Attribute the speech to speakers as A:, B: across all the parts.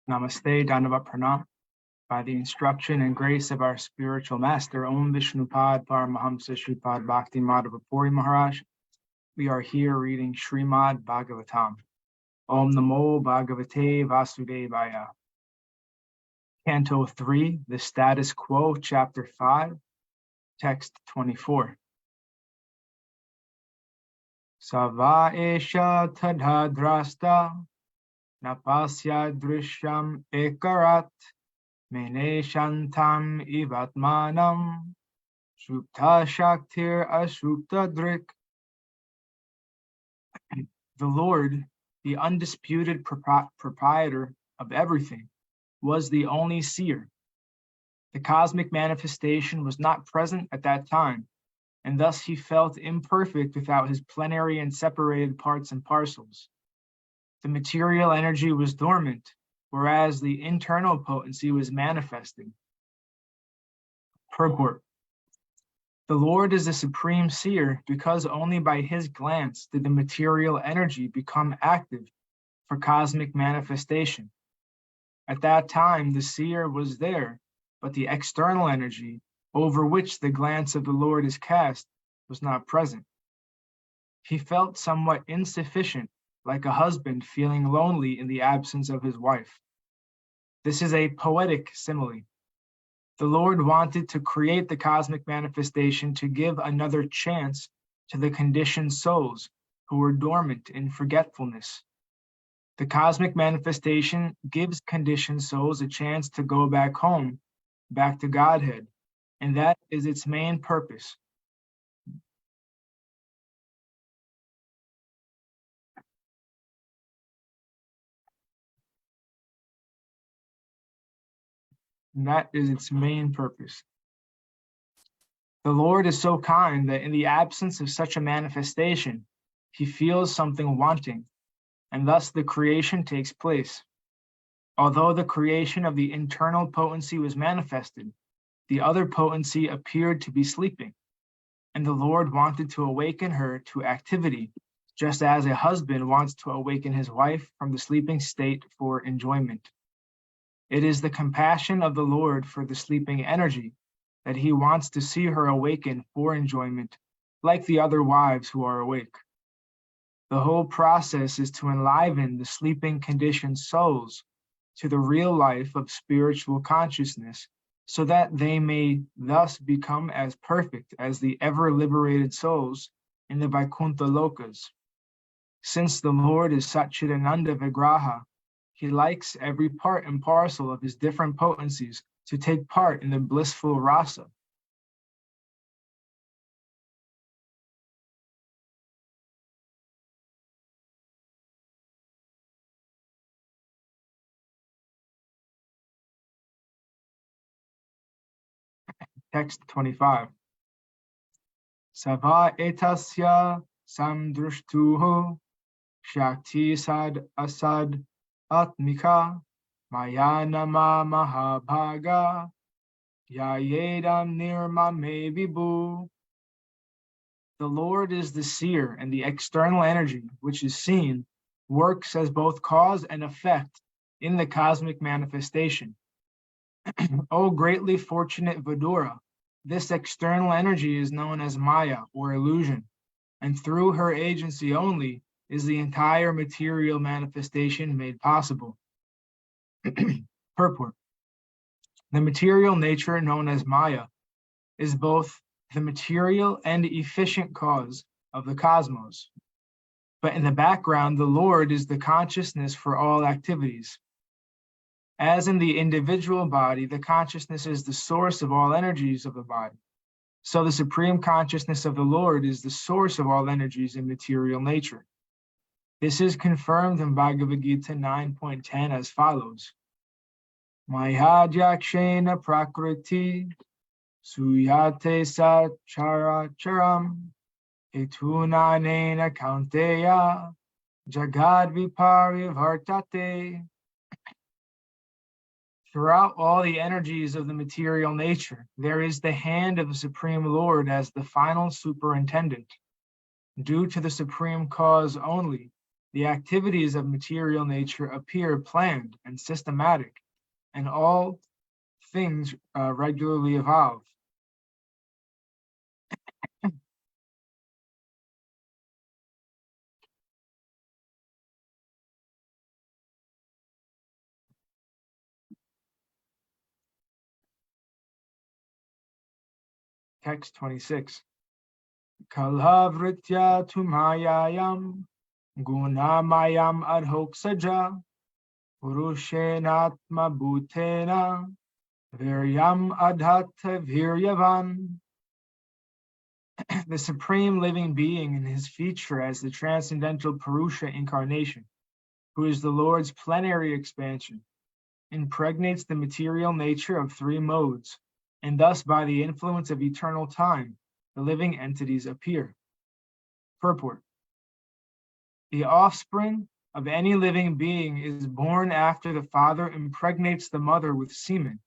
A: Namaste, Dandavat Pranam. By the instruction and grace of our spiritual master, Om Vishnupad Paramahamsa Shripad Bhakti Madhava Puri Maharaj, we are here reading Srimad Bhagavatam. Om Namo Bhagavate Vasudevaya. Canto 3, the Status Quo, Chapter 5, Text 24. Sava esha tadha drasta napasya drishyam ekarat mene shantam ivatmanam shukta shaktir ashukta drik. The Lord, the undisputed proprietor of everything, was the only seer. The cosmic manifestation was not present at that time, and thus he felt imperfect without his plenary and separated parts and parcels. The material energy was dormant, whereas the internal potency was manifesting. Purport. The Lord is the supreme seer because only by his glance did the material energy become active for cosmic manifestation. At that time, the seer was there, but the external energy, over which the glance of the Lord is cast, was not present. He felt somewhat insufficient, like a husband feeling lonely in the absence of his wife. This is a poetic simile. The Lord wanted to create the cosmic manifestation to give another chance to the conditioned souls who were dormant in forgetfulness. The cosmic manifestation gives conditioned souls a chance to go back home, back to Godhead, and that is its main purpose. And that is its main purpose. The Lord is so kind that in the absence of such a manifestation, he feels something wanting, and thus the creation takes place. Although the creation of the internal potency was manifested, the other potency appeared to be sleeping, and the Lord wanted to awaken her to activity, just as a husband wants to awaken his wife from the sleeping state for enjoyment. It is the compassion of the Lord for the sleeping energy that he wants to see her awaken for enjoyment, like the other wives who are awake. The whole process is to enliven the sleeping conditioned souls to the real life of spiritual consciousness, so that they may thus become as perfect as the ever-liberated souls in the Vaikuntha Lokas. Since the Lord is Satchidananda Vigraha, he likes every part and parcel of his different potencies to take part in the blissful rasa. Text 25. Sava etasya samdrushtuho shakti sad asad atmika maya nama mahabhaga yayedam nirmame vibhu. The Lord is the seer, and the external energy, which is seen, works as both cause and effect in the cosmic manifestation. O greatly fortunate Vidura, this external energy is known as Maya, or illusion, and through her agency only is the entire material manifestation made possible. Purport. The material nature known as Maya is both the material and efficient cause of the cosmos. But in the background, the Lord is the consciousness for all activities. As in the individual body, the consciousness is the source of all energies of the body. So the supreme consciousness of the Lord is the source of all energies in material nature. This is confirmed in Bhagavad Gita 9.10 as follows. Mayadhyakshena prakriti suyate sachara charam etunanena kaunteya jagad viparivartate. Throughout all the energies of the material nature, there is the hand of the Supreme Lord as the final superintendent. Due to the supreme cause only, The activities of material nature appear planned and systematic, and all things regularly evolve. Text 26. Kalhavritya tumayayam gunamayam adhoksaja purushenatma bhutena viryam adhatha viryavan. The supreme living being in his feature as the transcendental Purusha incarnation, who is the Lord's plenary expansion, impregnates the material nature of three modes, and thus by the influence of eternal time, the living entities appear. Purport. The offspring of any living being is born after the father impregnates the mother with semen,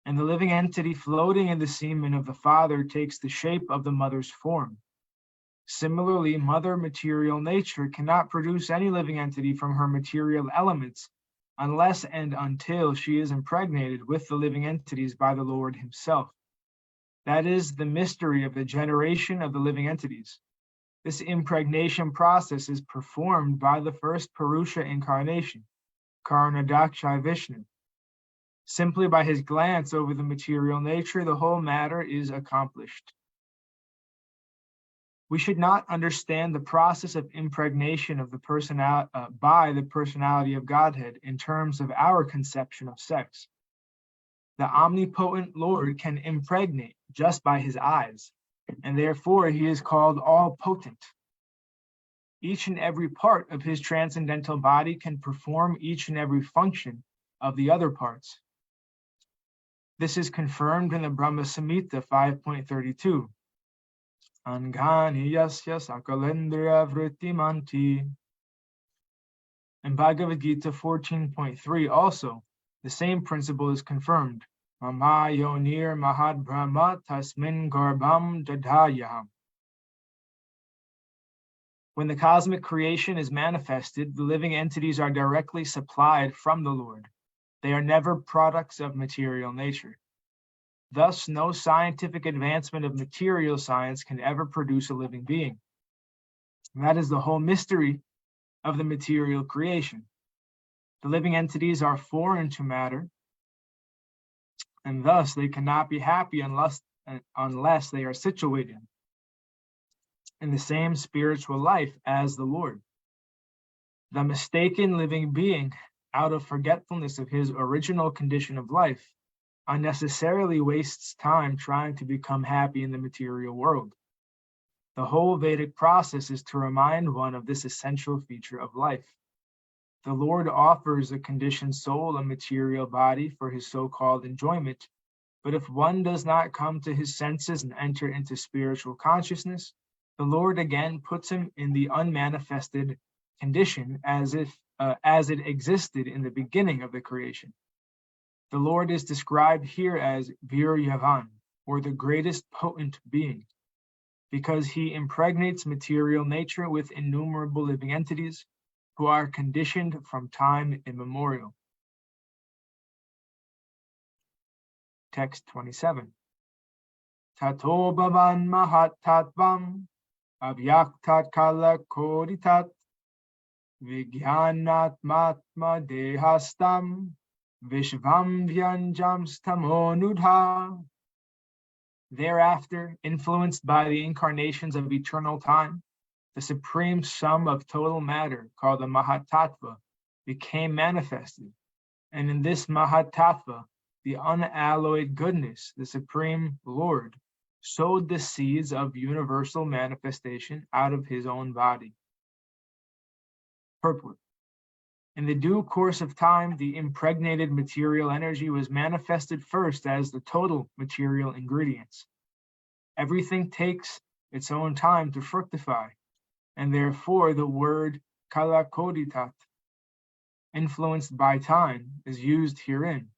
A: and the living entity floating in the semen of the father takes the shape of the mother's form. Similarly, mother material nature cannot produce any living entity from her material elements unless and until she is impregnated with the living entities by the Lord himself. That is the mystery of the generation of the living entities. This impregnation process is performed by the first Purusha incarnation, Karnadaksha Vishnu. Simply by his glance over the material nature, the whole matter is accomplished. We should not understand the process of impregnation of the by the personality of Godhead in terms of our conception of sex. The omnipotent Lord can impregnate just by his eyes, and therefore he is called all-potent. Each and every part of his transcendental body can perform each and every function of the other parts. This is confirmed in the Brahma Samhita 5.32. Angani yasya sakalendriya vrittimanti. In Bhagavad Gita 14.3 also, the same principle is confirmed. Mama yonir mahad brahma tasmin garbham dadhayaham. When the cosmic creation is manifested, the living entities are directly supplied from the Lord. They are never products of material nature. Thus, no scientific advancement of material science can ever produce a living being. And that is the whole mystery of the material creation. The living entities are foreign to matter, and thus they cannot be happy unless they are situated in the same spiritual life as the Lord. The mistaken living being, out of forgetfulness of his original condition of life, unnecessarily wastes time trying to become happy in the material world. The whole Vedic process is to remind one of this essential feature of life. The Lord offers a conditioned soul a material body for his so-called enjoyment, but if one does not come to his senses and enter into spiritual consciousness, the Lord again puts him in the unmanifested condition as it existed in the beginning of the creation. The Lord is described here as Viryavan, or the greatest potent being, because he impregnates material nature with innumerable living entities who are conditioned from time immemorial. Text 27. Tato bhavan mahat tatvam avyaktat kala koditat vigyanat matma dehastam Vishvam Vyanjam Stamonudha. Thereafter, influenced by the incarnations of eternal time, the supreme sum of total matter, called the Mahatattva, became manifested. And in this Mahatattva, the unalloyed goodness, the Supreme Lord, sowed the seeds of universal manifestation out of his own body. Purport. In the due course of time, the impregnated material energy was manifested first as the total material ingredients. Everything takes its own time to fructify, and therefore the word kalakoditat, influenced by time, is used herein.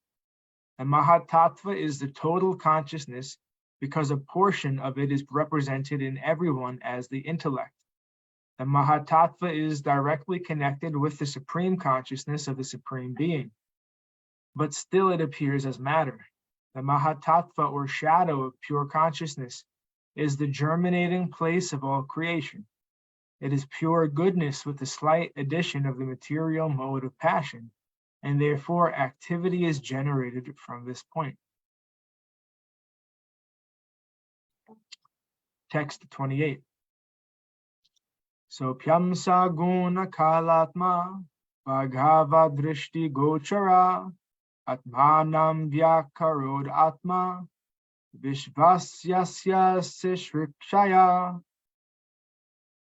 A: The Mahatattva is the total consciousness because a portion of it is represented in everyone as the intellect. The Mahatattva is directly connected with the supreme consciousness of the Supreme Being, but still it appears as matter. The Mahatattva, or shadow of pure consciousness, is the germinating place of all creation. It is pure goodness with the slight addition of the material mode of passion, and therefore activity is generated from this point. Text 28. Sopyam saguna kalatma bhagava drishti gochara atmanam vyakarod atma vishvasyasya sishrikshaya.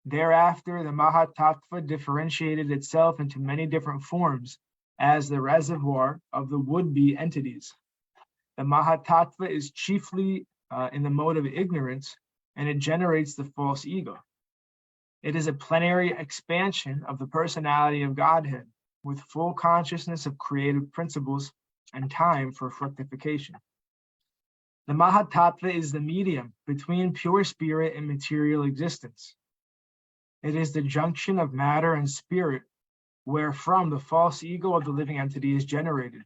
A: Thereafter, the Mahatattva differentiated itself into many different forms as the reservoir of the would-be entities. The Mahatattva is chiefly in the mode of ignorance, and it generates the false ego. It is a plenary expansion of the personality of Godhead, with full consciousness of creative principles and time for fructification. The Mahatattva is the medium between pure spirit and material existence. It is the junction of matter and spirit, wherefrom the false ego of the living entity is generated.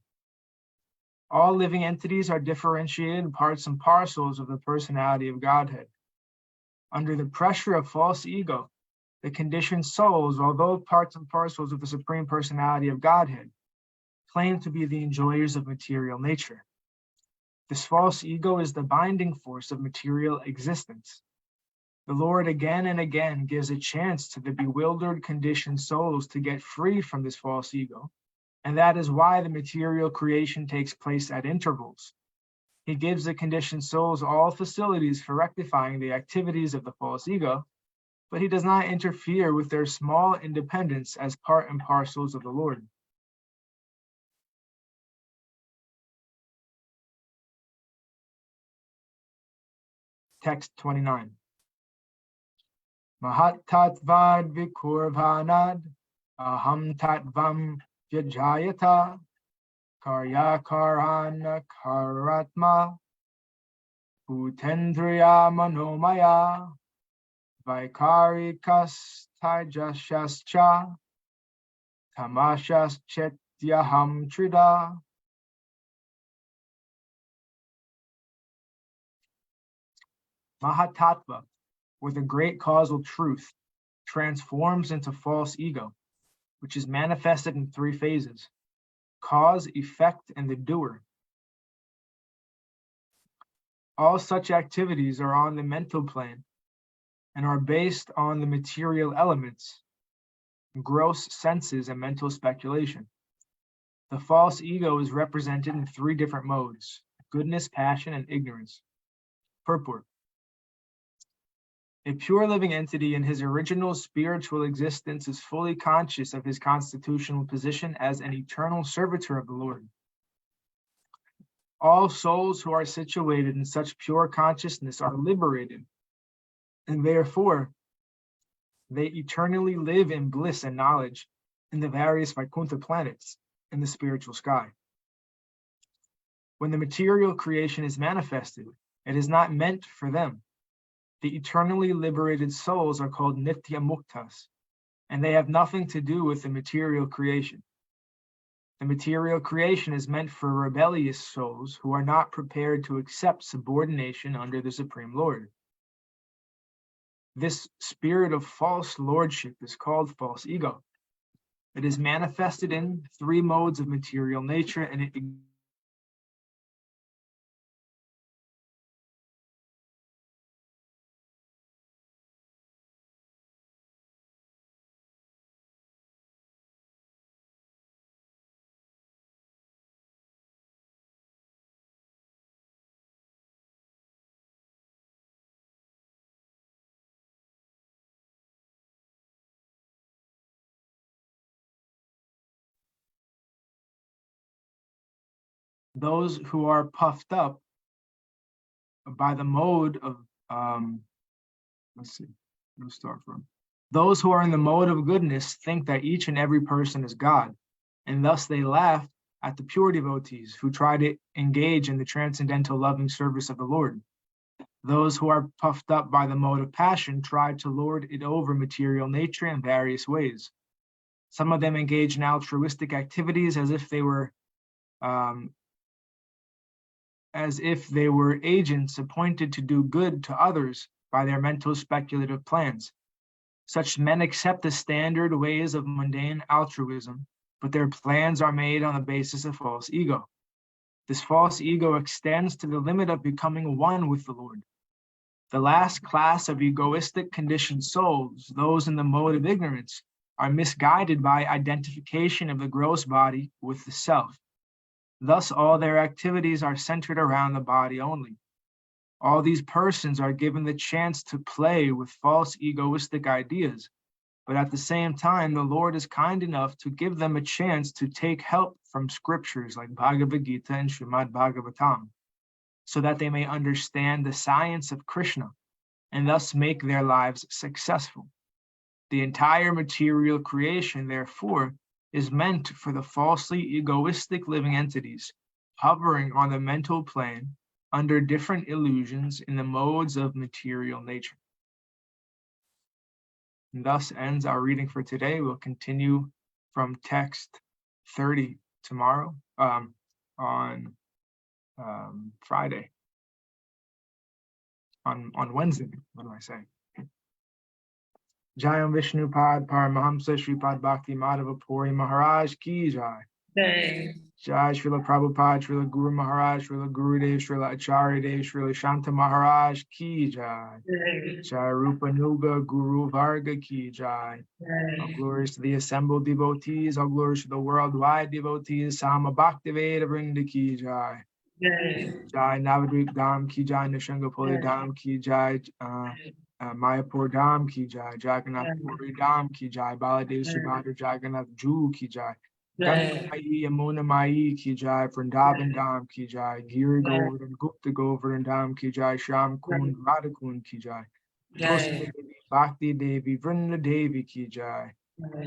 A: All living entities are differentiated parts and parcels of the personality of Godhead. Under the pressure of false ego, the conditioned souls, although parts and parcels of the Supreme Personality of Godhead, claim to be the enjoyers of material nature. This false ego is the binding force of material existence. The Lord again and again gives a chance to the bewildered conditioned souls to get free from this false ego, and that is why the material creation takes place at intervals. He gives the conditioned souls all facilities for rectifying the activities of the false ego, but he does not interfere with their small independence as part and parcels of the Lord. Text 29. Mahatatvad vikurvanad aham tatvam vyajayata karyakarana karatma bhutendriya manomaya vaikarikas tajashascha tamashas chetyaham trida. Mahatattva, or the great causal truth, transforms into false ego, which is manifested in three phases: cause, effect, and the doer. All such activities are on the mental plane and are based on the material elements, gross senses, and mental speculation. The false ego is represented in three different modes: goodness, passion, and ignorance. Purport. A pure living entity in his original spiritual existence is fully conscious of his constitutional position as an eternal servitor of the Lord. All souls who are situated in such pure consciousness are liberated, and therefore they eternally live in bliss and knowledge in the various Vaikuntha planets in the spiritual sky. When the material creation is manifested, it is not meant for them. The eternally liberated souls are called Nitya Muktas, and they have nothing to do with the material creation. The material creation is meant for rebellious souls who are not prepared to accept subordination under the Supreme Lord. This spirit of false lordship is called false ego. It is manifested in three modes of material nature, and it those who are puffed up by the mode of, those who are in the mode of goodness think that each and every person is God, and thus they laugh at the pure devotees who try to engage in the transcendental loving service of the Lord. Those who are puffed up by the mode of passion try to lord it over material nature in various ways. Some of them engage in altruistic activities as if they were agents appointed to do good to others by their mental speculative plans. Such men accept the standard ways of mundane altruism, but their plans are made on the basis of false ego. This false ego extends to the limit of becoming one with the Lord. The last class of egoistic conditioned souls, those in the mode of ignorance, are misguided by identification of the gross body with the self. Thus, all their activities are centered around the body only. All these persons are given the chance to play with false egoistic ideas, but at the same time, the Lord is kind enough to give them a chance to take help from scriptures like Bhagavad Gita and Srimad Bhagavatam, so that they may understand the science of Krishna and thus make their lives successful. The entire material creation, therefore, is meant for the falsely egoistic living entities hovering on the mental plane under different illusions in the modes of material nature. And thus ends our reading for today. We'll continue from text 30 tomorrow on Friday. On Wednesday, what do I say? Jayam Vishnu Pad Paramahamsa Shripad Bhakti Madhava Puri Maharaj Ki Jai. Jai Srila Prabhupada, Srila Guru Maharaj, Srila Gurudev, Srila Acharya Dev, Srila Shanta Maharaj Ki Jai. Jai Rupa Nuga Guru Varga Ki Jai. All glories to the assembled devotees, all glories to the worldwide devotees, Sama Bhaktiveda Vrinda Ki Jai. Jai Navadvip Dham Ki Jai, Nishangapoli Dham Ki Jai, Mayapur Dham Ki Jai, Jagannath Puri Dham Ki Jai, Baladev Subhadra Jagannath Ju Ki Jai, Ganga Mai Yamuna Mai Ki Jai, Vrindavan Dham Ki Jai, Giri Govardhan Gupta Govardhan Dham Ki Jai, Sham Kund Radha Kund Ki Jai, Tulsi Devi Bhakti Devi Vrinda Devi Ki Jai,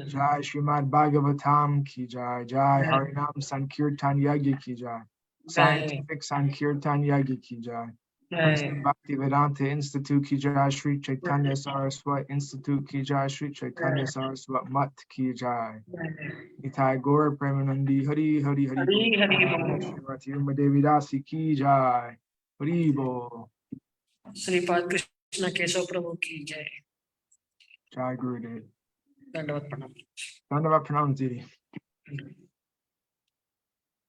A: Jai Srimad Bhagavatam Ki Jai, Jai Harinam Sankirtan Yagya Ki Jai, Scientific Sankirtan Yagya Ki Jai, Princeton Bhakti Vedanta Institute Ki Jai, Sri Chaitanya Saraswat Institute Ki Jai, Sri Chaitanya Saraswat Mat Ki Jai, Nitai Gaur Premanandi Hari Hari Hari Srimati Uma Devi Dasi Ki Jai, Hari Bol.
B: Shripad Krishna Keshav प्रभु की जय।
A: Jai Gurudev.
B: दंडवत प्रणाम।
A: Dandavad Pranam Didi.